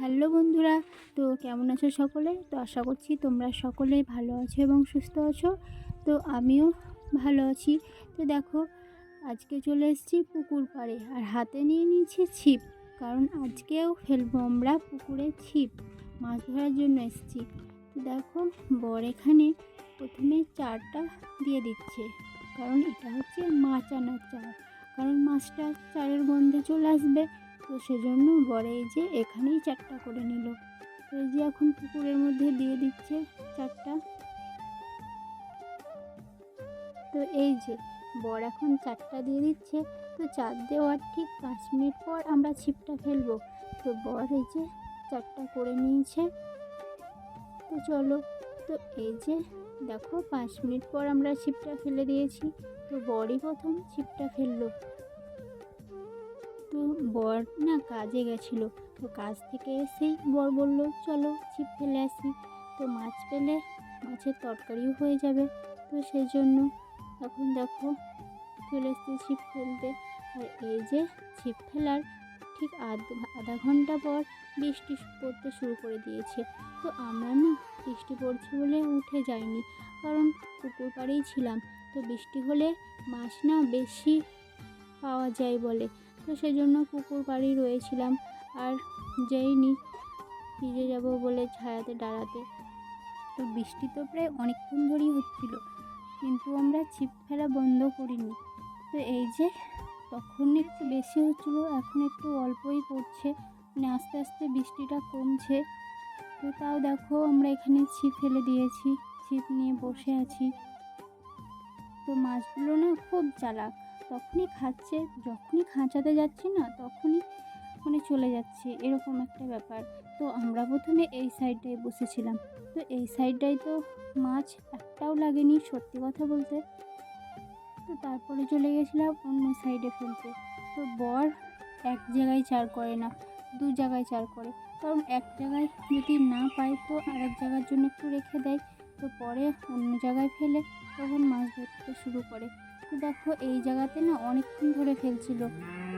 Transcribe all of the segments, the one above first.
Hello বন্ধুরা, তো কেমন আছো সকলে? তো আশা করছি তোমরা সকলেই ভালো আছো এবং সুস্থ আছো। তো আমিও ভালো আছি। তো দেখো, আজকে চলে এসেছি পুকুর পাড়ে আর হাতে নিয়ে নিয়েছি ছিপ, কারণ আজকেও ফেলবো আমরা পুকুরে ছিপ। মাছ ধরার জন্য এসেছি। তো দেখো, বর এখানে প্রথমে চারটা দিয়ে দিচ্ছে, কারণ এটা হচ্ছে মাছ আনার চার, কারণ মাছটা চারের গন্ধে চলে আসবে। তো সেজন্য বরে এই যে এখানেই চারটা করে নিল। তো এই যে এখন পুকুরের মধ্যে দিয়ে দিচ্ছে চারটা। তো এই যে বর এখন চারটা দিয়ে দিচ্ছে। তো চার দেওয়ার ঠিক 5 মিনিট পর আমরা ছিপটা ফেলবো। তো বর এই যে চারটা করে নিয়েছে। তো চলো, তো এই যে দেখো 5 মিনিট পর আমরা ছিপটা ফেলে দিয়েছি। তো বরই প্রথম ছিপটা ফেললো। তো বর না কাজে গেছিলো, তো কাজ থেকে এসেই বর বলল চলো ছিপ ফেলে আসি। তো মাছ পেলে মাছের তরকারিও হয়ে যাবে। তো সেই জন্য এখন দেখো চলে এসেছি ছিপ ফেলতে। আর এই যে ছিপ ফেলার ঠিক আধা ঘন্টা পর বৃষ্টি পড়তে শুরু করে দিয়েছে। তো আমরা না বৃষ্টি পড়ছে বলে উঠে যাইনি, কারণ পুকুর পাড়েই ছিলাম। তো বৃষ্টি হলে মাছ না বেশি পাওয়া যায় বলে, তো সেই জন্য পুকুর পাড়েই রয়েছিলাম আর যাইনি ভিজে যাব বলে ছায়াতে দাঁড়াতে। তো বৃষ্টি তো প্রায় অনেকক্ষণ ধরেই হচ্ছিল, কিন্তু আমরা ছিপ ফেলা বন্ধ করিনি। তো এই যে তখন একটু বেশি হচ্ছিল, এখন একটু অল্পই পড়ছে, মানে আস্তে আস্তে বৃষ্টিটা কমছে। তো তাও দেখো আমরা এখানে ছিপ ফেলে দিয়েছি, ছিপ নিয়ে বসে আছি। তো মাছগুলো না খুব চালাক, তখনই খাচ্ছে, যখনই খাঁচাতে যাচ্ছি না তখনই মানে চলে যাচ্ছে, এরকম একটা ব্যাপার। তো আমরা প্রথমে এই সাইডটায় বসেছিলাম। তো এই সাইডটায় তো মাছ একটাও লাগেনি সত্যি কথা বলতে। তো তারপরে চলে গেছিলাম অন্য সাইডে ফেলতে। তো বর এক জায়গায় চার করে না, 2 জায়গায় চার করে, কারণ এক জায়গায় যদি না পায় তো আরেক জায়গার জন্য একটু রেখে দেয়। তো পরে অন্য জায়গায় ফেলে তখন মাছ ধরতে শুরু করে। তো দেখো এই জায়গাতে না অনেকক্ষণ ধরে ফেলছিল।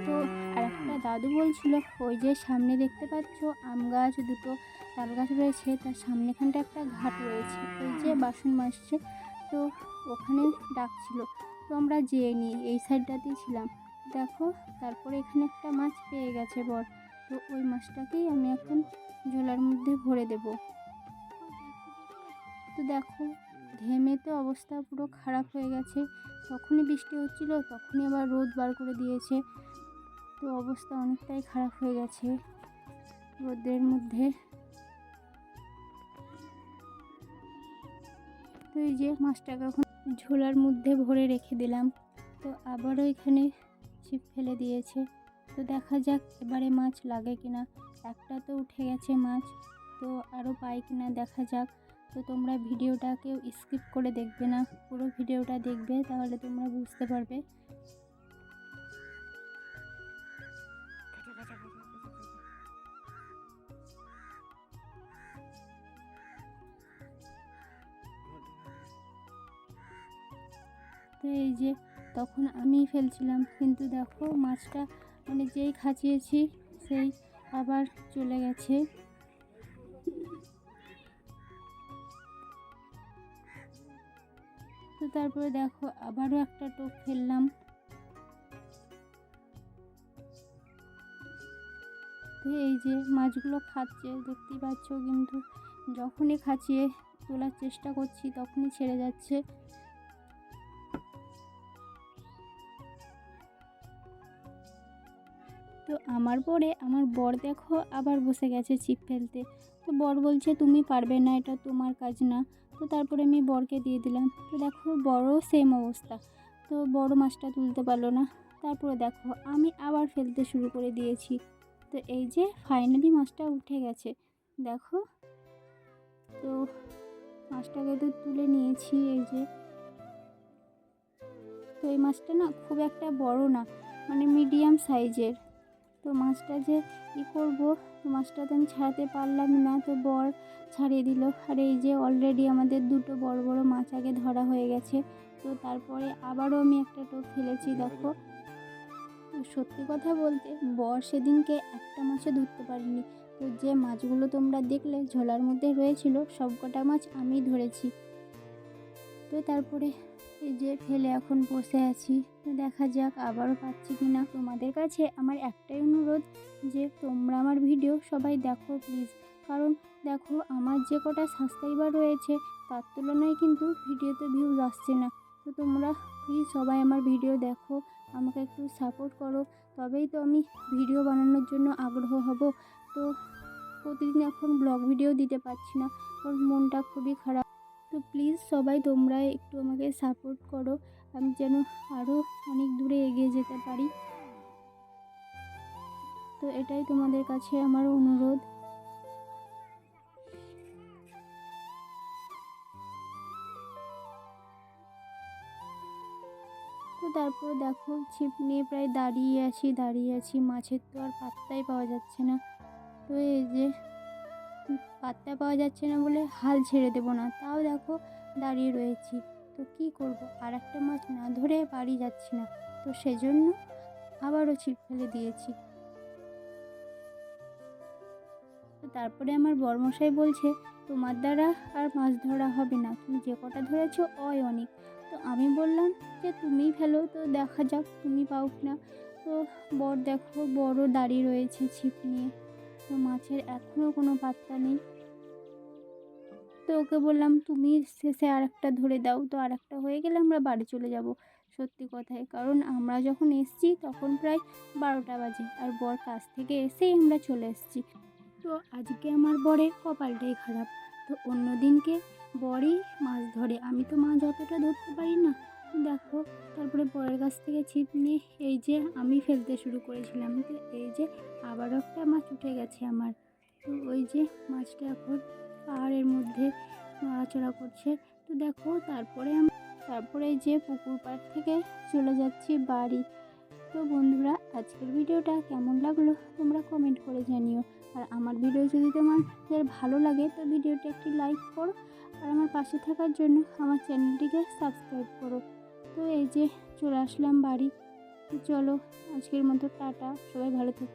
তো আর একটা দাদু বলছিল ওই যে সামনে দেখতে পাচ্ছ আম গাছ, দুটো তাল গাছ রয়েছে, তার সামনেখানটা একটা ঘাট রয়েছে, ওই যে বাসন মাজছে, তো ওখানে ডাকছিল। তো আমরা যেয়ে নিই, এই সাইডটাতেই ছিলাম। দেখো তারপরে এখানে একটা মাছ পেয়ে গেছে বর। তো ওই মাছটাকেই আমি এখন ঝোলার মধ্যে ভরে দেব। তো দেখো ঘেমে তো অবস্থা পুরো খারাপ হয়ে গেছে, তখনই বৃষ্টি হচ্ছিল, তখনই আবার রোদ বার করে দিয়েছে। তো অবস্থা অনেকটাই খারাপ হয়ে গেছে রোদের মধ্যে। তো এই যে মাছটাকে এখন ঝোলার মধ্যে ভরে রেখে দিলাম। তো আবারও এখানে ছিপ ফেলে দিয়েছে। তো দেখা যাক এবারে মাছ লাগে কিনা। একটা তো উঠে গেছে মাছ, তো আরও পাই কিনা দেখা যাক। তো তোমরা ভিডিওটা কেউ স্কিপ করে দেখবে না, পুরো ভিডিওটা দেখবে, তাহলে তোমরা বুঝতে পারবে। তো এই যে তখন আমি ফেলছিলাম, কিন্তু দেখো মাছটা মানে যেই খাচিয়েছি সেই আবার চলে গেছে। তো তারপরে দেখো আবারও একটা টোপ ফেললাম। তো এই যে মাছগুলো খাচ্ছে দেখতেই পাচ্ছ, কিন্তু যখনই খাচিয়ে তোলার চেষ্টা করছি তখনই ছেড়ে যাচ্ছে। তো আমার বর দেখো আবার বসে গেছে ছিপ ফেলতে। তো বর বলছে তুমি পারবে না, এটা তোমার কাজ না। তো তারপরে আমি বরকে দিয়ে দিলাম। তো দেখো বড়ও সেম অবস্থা, তো বড় মাছটা তুলতে পারলো না। তারপরে দেখো আমি আবার ফেলতে শুরু করে দিয়েছি। তো এই যে ফাইনালি মাছটা উঠে গেছে দেখো। তো মাছটাকে তো তুলে নিয়েছি এই যে। তো এই মাছটা না খুব একটা বড় না, মানে মিডিয়াম সাইজের। তো মাছটা যে কী করবো, তো মাছটা তো আমি ছাড়াতে পারলাম না, তো বর ছাড়িয়ে দিল। আর এই যে অলরেডি আমাদের দুটো বড় বড় মাছ আগে ধরা হয়ে গেছে। তো তারপরে আবারও আমি একটা টোপ ফেলেছি দেখো। তো সত্যি কথা বলতে বর সেদিনকে একটা মাছও ধরতে পারিনি। তো তো যে মাছগুলো তোমরা দেখলে ঝোলার মধ্যে রয়েছিল সব কটা মাছ আমি ধরেছি। তো তারপরে এই যে ফেলে এখন বসে আছি, তো দেখা যাক আবারও পাচ্ছি কি না। তোমাদের কাছে আমার একটাই অনুরোধ যে তোমরা আমার ভিডিও সবাই দেখো প্লিজ, কারণ দেখো আমার যে কটা সাবস্ক্রাইবার রয়েছে তার তুলনায় কিন্তু ভিডিওতে ভিউজ আসছে না। তো তোমরা প্লিজ সবাই আমার ভিডিও দেখো, আমাকে একটু সাপোর্ট করো, তবেই তো আমি ভিডিও বানানোর জন্য আগ্রহ হব। তো প্রতিদিন এখন ব্লগ ভিডিও দিতে পারছি না, কারণ মনটা খুবই খারাপ। তো প্লিজ সবাই তোমরা একটু আমাকে সাপোর্ট করো, আমি যেন আরও অনেক দূরে এগিয়ে যেতে পারি। তো এটাই তোমাদের কাছে আমার অনুরোধ। তো তারপর দেখো ছিপ নিয়ে প্রায় দাঁড়িয়ে আছি, মাছের তো আর পাত্তাই পাওয়া যাচ্ছে না। তো এই যে পাত্তা পাওয়া যাচ্ছে না বলে হাল ছেড়ে দেবো না, তাও দেখো দাঁড়িয়ে রয়েছি। তো কি করব, আর একটা মাছ না ধরে বাড়ি যাচ্ছি না, তো সেজন্য আবারও ছিপ ফেলে দিয়েছি। তো তারপরে আমার বড়মশাই বলছে তোমার দ্বারা আর মাছ ধরা হবে না, তুমি যে কটা ধরেছো অনেক। তো আমি বললাম যে তুমিই ফেলো, তো দেখা যাক তুমি পাও কিনা। তো দেখো বড় দাঁড়িয়ে রয়েছে ছিপ নিয়ে, তো মাছের এখনও কোনো পাত্তা নেই। তো ওকে বললাম তুমি শেষে আর একটা ধরে দাও, তো আর একটা হয়ে গেলে আমরা বাড়ি চলে যাব। সত্যি কথাই, কারণ আমরা যখন এসছি তখন প্রায় 12টা বাজে, আর বর কাজ থেকে এসেই আমরা চলে এসেছি। তো আজকে আমার বরের কপালটাই খারাপ, তো অন্য দিনকে বরই মাছ ধরে, আমি তো মাছ অতটা ধরতে পারি না। দেখো তারপরে বরের কাছ থেকে ছিপ নিয়ে এই যে আমি ফেলতে শুরু করেছিলাম, তো এই যে আবারও একটা মাছ উঠে গেছে আমার। তো ওই যে মাছটা এখন পাহাড়ের মধ্যে নড়াচড়া করছে। তো দেখো তারপরে এই যে পুকুর পাড় থেকে চলে যাচ্ছি বাড়ি। তো বন্ধুরা আজকের ভিডিওটা কেমন লাগলো তোমরা কমেন্ট করে জানিও। আর আমার ভিডিও যদি তোমাদের ভালো লাগে তো ভিডিওটি একটি লাইক করো, আর আমার পাশে থাকার জন্য আমার চ্যানেলটিকে সাবস্ক্রাইব করো। তো এই যে চলে আসলাম বাড়ি। তো চলো আজকের মতো টাটা, সবাই ভালো থেকো।